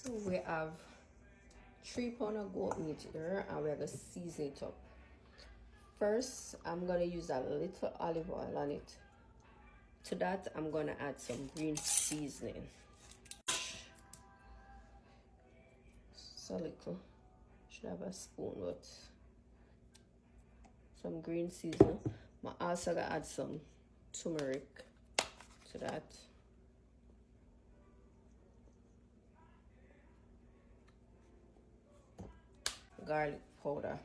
So we have 3 pounds of goat meat here and we're going to season it up. First, I'm going to use a little olive oil on it. To that, I'm going to add some green seasoning. So little. Should have a spoon, but some green seasoning. I'm also going to add some turmeric to that. Garlic powder.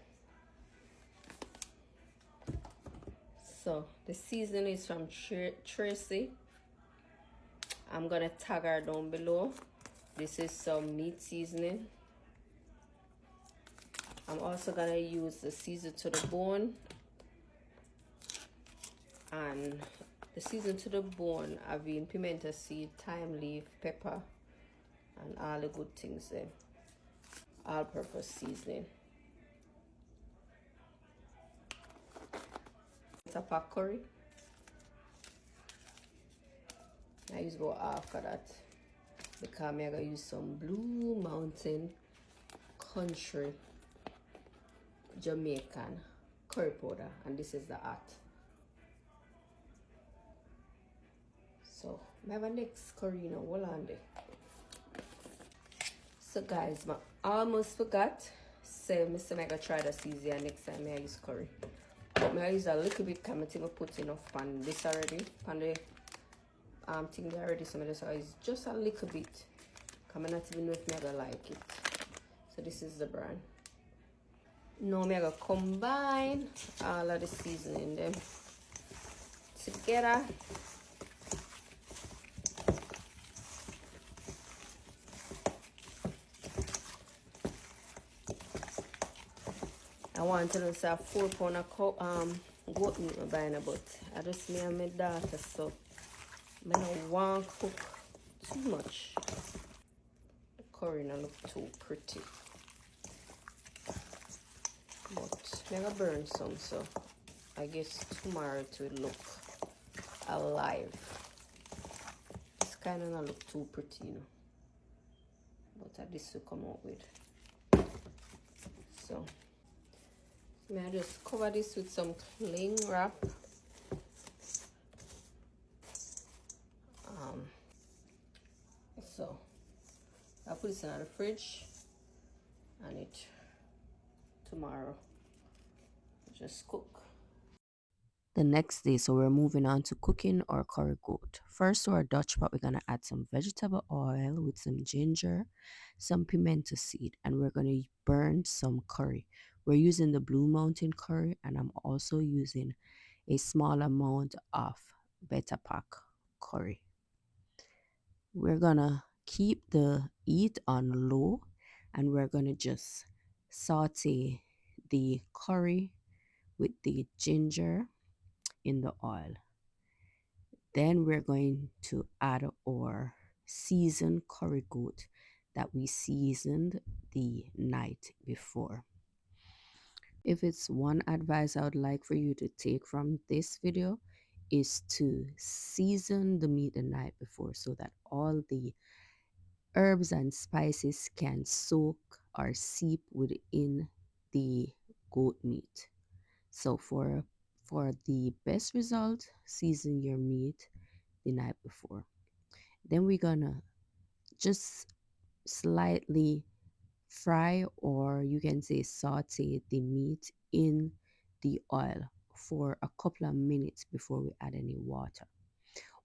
So the seasoning is from Tracy. I'm gonna tag her down below. This is some meat seasoning. I'm also gonna use the season to the bone, and the season to the bone I've been pimento seed, thyme leaf, pepper, and all the good things there. All-purpose seasoning. It's a pack curry. I use about half of that because I'm gonna use some Blue Mountain Country Jamaican curry powder, and this is the hot. So I have a next curry now. Hold on there. So guys, I almost forgot. Say Mr. Mega try the season next time I use curry. But I use a little bit because I put enough on this already. On the thing there already, so I use just a little bit. Because I not even know if I gonna like it. So this is the brand. Now I'm gonna combine all of the seasoning them together. I want to know say 4 pounds of goat meat I'm buying, but I just me and my daughter, so I don't want to cook too much. The curry don't look too pretty, but I'm gonna burn some, so I guess tomorrow it will look alive. This kind of not look too pretty, you know, but this will come out with. So I just cover this with some cling wrap. So I'll put this in the fridge and it tomorrow just cook. The next day, so we're moving on to cooking our curry goat. First, to our Dutch pot, we're gonna add some vegetable oil with some ginger, some pimento seed, and we're gonna burn some curry. We're using the Blue Mountain curry, and I'm also using a small amount of Beta Pack curry. We're gonna keep the heat on low, and we're gonna just saute the curry with the ginger in the oil. Then we're going to add our seasoned curry goat that we seasoned the night before. If it's one advice I would like for you to take from this video is to season the meat the night before so that all the herbs and spices can soak or seep within the goat meat. So for the best result, season your meat the night before. Then we're gonna just slightly fry, or you can say saute the meat in the oil for a couple of minutes before we add any water.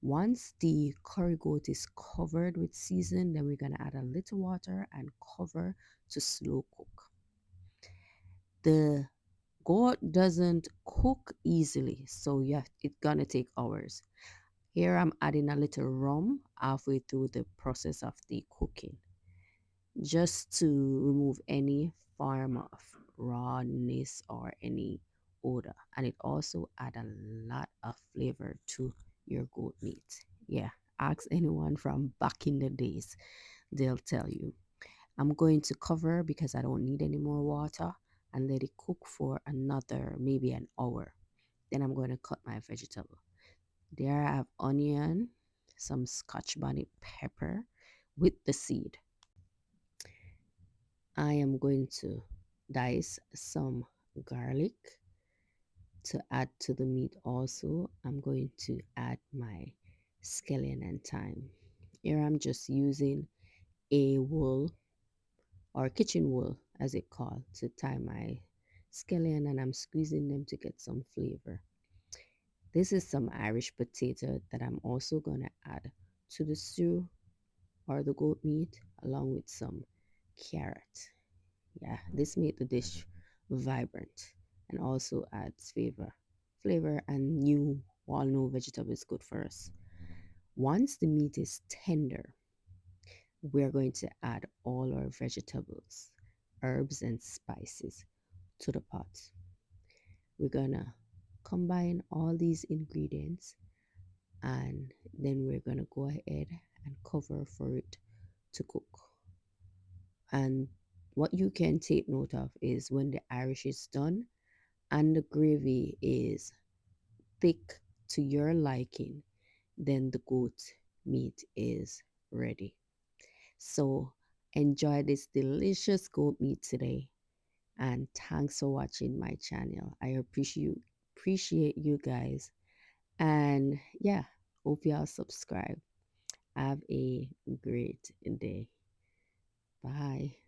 Once the curry goat is covered with season, then we're gonna add a little water and cover to slow cook. The goat doesn't cook easily, so yeah, it's gonna take hours. Here I'm adding a little rum halfway through the process of the cooking, just to remove any form of rawness or any odor, and it also add a lot of flavor to your goat meat. Yeah, ask anyone from back in the days, they'll tell you. I'm going to cover because I don't need any more water and let it cook for another maybe an hour. Then I'm going to cut my vegetable. There I have onion, some scotch bonnet pepper with the seed. I am going to dice some garlic to add to the meat. Also, I'm going to add my scallion and thyme. Here I'm just using a wool or kitchen wool as it called to tie my scallion, and I'm squeezing them to get some flavor. This is some Irish potato that I'm also going to add to the stew or the goat meat along with some carrot. Yeah, this made the dish vibrant and also adds flavor and new all new vegetable is good for us. Once the meat is tender, we're going to add all our vegetables, herbs, and spices to the pot. We're gonna combine all these ingredients and then we're gonna go ahead and cover for it to cook. And what you can take note of is when the Irish is done and the gravy is thick to your liking, then the goat meat is ready. So enjoy this delicious goat meat today. And thanks for watching my channel. I appreciate you guys. And yeah, hope y'all subscribe. Have a great day. Bye.